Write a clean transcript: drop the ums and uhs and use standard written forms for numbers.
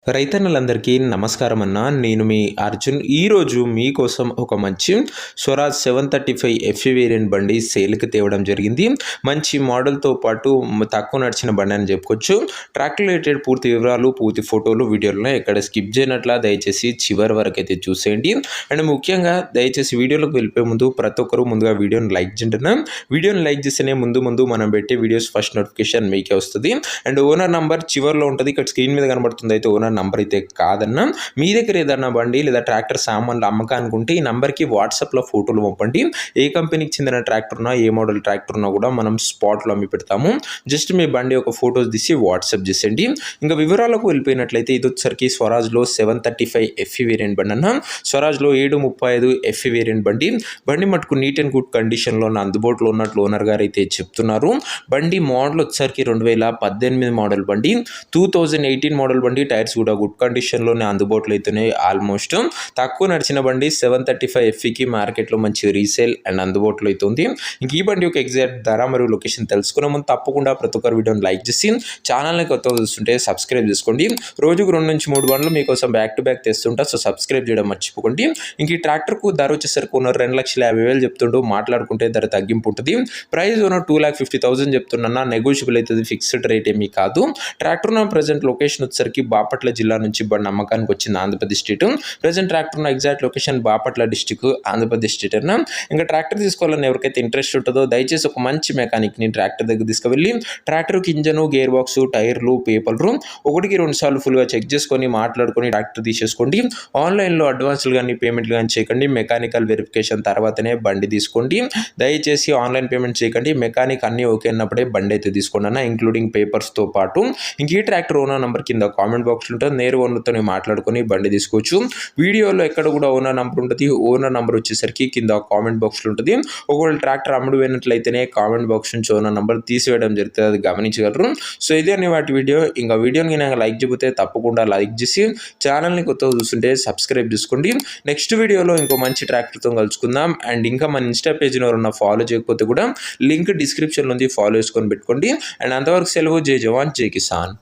రైతన్నలందరికీ నమస్కారం అన్న. నేను మీ అర్జున్. ఈరోజు మీకోసం ఒక మంచి స్వరాజ్ 735 ఎఫ్ఈ వేరియంట్ బండి సేల్కి తేవడం జరిగింది. మంచి మోడల్తో పాటు తక్కువ నడిచిన బండి అని చెప్పుకోవచ్చు. ట్రాక్ రిలేటెడ్ పూర్తి వివరాలు, పూర్తి ఫోటోలు వీడియోలో ఎక్కడ స్కిప్ చేయనట్లా దయచేసి చివరి వరకు అయితే చూసేయండి. అండ్ ముఖ్యంగా దయచేసి వీడియోలోకి వెళ్ళిపోయే ముందు ప్రతి ఒక్కరు ముందుగా వీడియోని లైక్ చేయండి. వీడియోని లైక్ చేస్తేనే ముందు మనం పెట్టే వీడియోస్ ఫస్ట్ నోటిఫికేషన్ మీకే వస్తుంది. అండ్ ఓనర్ నంబర్ చివరిలో ఉంటుంది, ఇక్కడ స్క్రీన్ మీద కనబడుతుంది. అయితే ఓనర్ నంబర్ అయితే కాదన్నా. మీ దగ్గర ఏదన్నా బండి లేదా ట్రాక్టర్ సామాన్లు అమ్మకానికి ఉంటే ఈ నంబర్కి వాట్సాప్లో ఫోటోలు పంపండి. ఏ కంపెనీకి చెందిన ట్రాక్టర్ ఉన్నా, ఏ మోడల్ ట్రాక్టర్ ఉన్నా కూడా మనం స్పాట్లో అమ్మి పెడతాము. జస్ట్ మీ బండి ఒక ఫోటోస్ తీసి వాట్సాప్ చేసేయండి. ఇంకా వివరాలకు వెళ్ళిపోయినట్లయితే ఇది వచ్చరికి స్వరాజ్లో 735 ఎఫ్ఈ వేరియంట్ బండి అన్న. స్వరాజ్లో 735 ఎఫ్ఈ వేరియంట్ బండి మటుకు నీట్ అండ్ గుడ్ కండిషన్లో అందుబాటులో ఉన్నట్లు ఓనర్ గారు అయితే చెప్తున్నారు. బండి మోడల్ వచ్చరికి 2018 మోడల్ బండి, 2018 మోడల్ బండి. టైర్స్ కూడా గుడ్ కండిషన్లోనే అందుబాటులో అయితేనే ఆల్మోస్ట్. తక్కువ నడిచిన బండి 735 ఎఫ్ఈకి మార్కెట్లో మంచి రీసేల్ అండ్ అందుబాటులో అవుతుంది. ఇంక ఈ బండి యొక్క ఎగ్జాక్ట్ ధర మరియు లొకేషన్ తెలుసుకునే ముందు తప్పకుండా ప్రతి ఒక్కరు వీడియోని లైక్ చేసి ఛానల్ని కొత్తగా చూస్తుంటే సబ్స్క్రైబ్ చేసుకోండి. రోజుకు 2 నుంచి 3 బండ్లు మీకోసం బ్యాక్ టు బ్యాక్ తెస్తుంటా, సో సబ్స్క్రైబ్ చేయడం మర్చిపోకండి. ఇంక ఈ ట్రాక్టర్కు ధర వచ్చేసరికి ఓనర్ 2,50,000 చెప్తుంటూ, మాట్లాడుకుంటే ధర తగ్గింపు ఉంటుంది. ప్రైస్ ఓనర్ 2,50,000 చెప్తున్నా, నెగోషియబుల్ అవుతుంది, ఫిక్స్డ్ రేట్ ఏమీ కాదు. ట్రాక్టర్ ఉన్న ప్రజెంట్ లొకేషన్ వచ్చేసరికి బాపట్ల జిల్లా నుంచి బండి అమ్మకానికి వచ్చింది, ఆంధ్రప్రదేశ్ స్టేట్. ప్రజెంట్ ట్రాక్టర్ ఉన్న exact location Bapatla district, Andhra Pradesh state అన్న. ఇంకా ట్రాక్టర్ తీసుకోవాలని ఎవరికైతే ఇంట్రెస్ట్ ఉంటుందో దయచేసి ఒక మంచి మెకానిక్ని ట్రాక్టర్ దగ్గర తీసుకువెళ్ళి ట్రాక్టర్కి ఇంజను, గేర్ బాక్స్, టైర్లు, పేపర్లు 1-2 సార్లు ఫుల్గా చెక్ చేసుకొని మాట్లాడుకొని ట్రాక్టర్ తీసేసుకోండి. ఆన్లైన్లో అడ్వాన్స్లు కానీ పేమెంట్లు కానీ చేయకండి. మెకానికల్ వెరిఫికేషన్ తర్వాతనే బండి తీసుకోండి. దయచేసి ఆన్లైన్ పేమెంట్ చేయకండి. మెకానిక్ అన్నీ ఓకే అన్నప్పుడే బండి అయితే తీసుకోండి అన్న, ఇంక్లూడింగ్ పేపర్స్తో పాటు. ఇంక ఈ ట్రాక్టర్ ఓనర్ నెంబర్ కింద కామెంట్ బాక్స్లో ఉంటుంది, నేరు ఓనర్తో మాట్లాడుకొని బండి తీసుకోవచ్చు. వీడియోలో ఎక్కడ కూడా ఓనర్ నెంబర్ ఉంటుంది. ఓనర్ నెంబర్ వచ్చేసరికి కింద కామెంట్ బాక్స్లో ఉంటుంది. ఒకవేళ ట్రాక్టర్ అమ్ముడు పోయినట్లయితేనే కామెంట్ బాక్స్ నుంచి ఓనర్ నెంబర్ తీసివేయడం జరుగుతుంది, అది గమనించగలరు. సో ఇదే అని వాటి వీడియో. ఇంకా వీడియోని నాకు లైక్ చెబితే తప్పకుండా లైక్ చేసి ఛానల్ని కొత్తగా చూస్తుంటే సబ్స్క్రైబ్ చేసుకోండి. నెక్స్ట్ వీడియోలో ఇంకో మంచి ట్రాక్టర్తో కలుసుకుందాం. అండ్ ఇంకా మన ఇన్స్టా పేజ్ని ఎవరన్నా ఫాలో చేయకపోతే కూడా లింక్ డిస్క్రిప్షన్లో ఉంది, ఫాలో చేసుకొని పెట్టుకోండి. అండ్ అంతవరకు సెలవు. జై జవాన్, జై కిసాన్.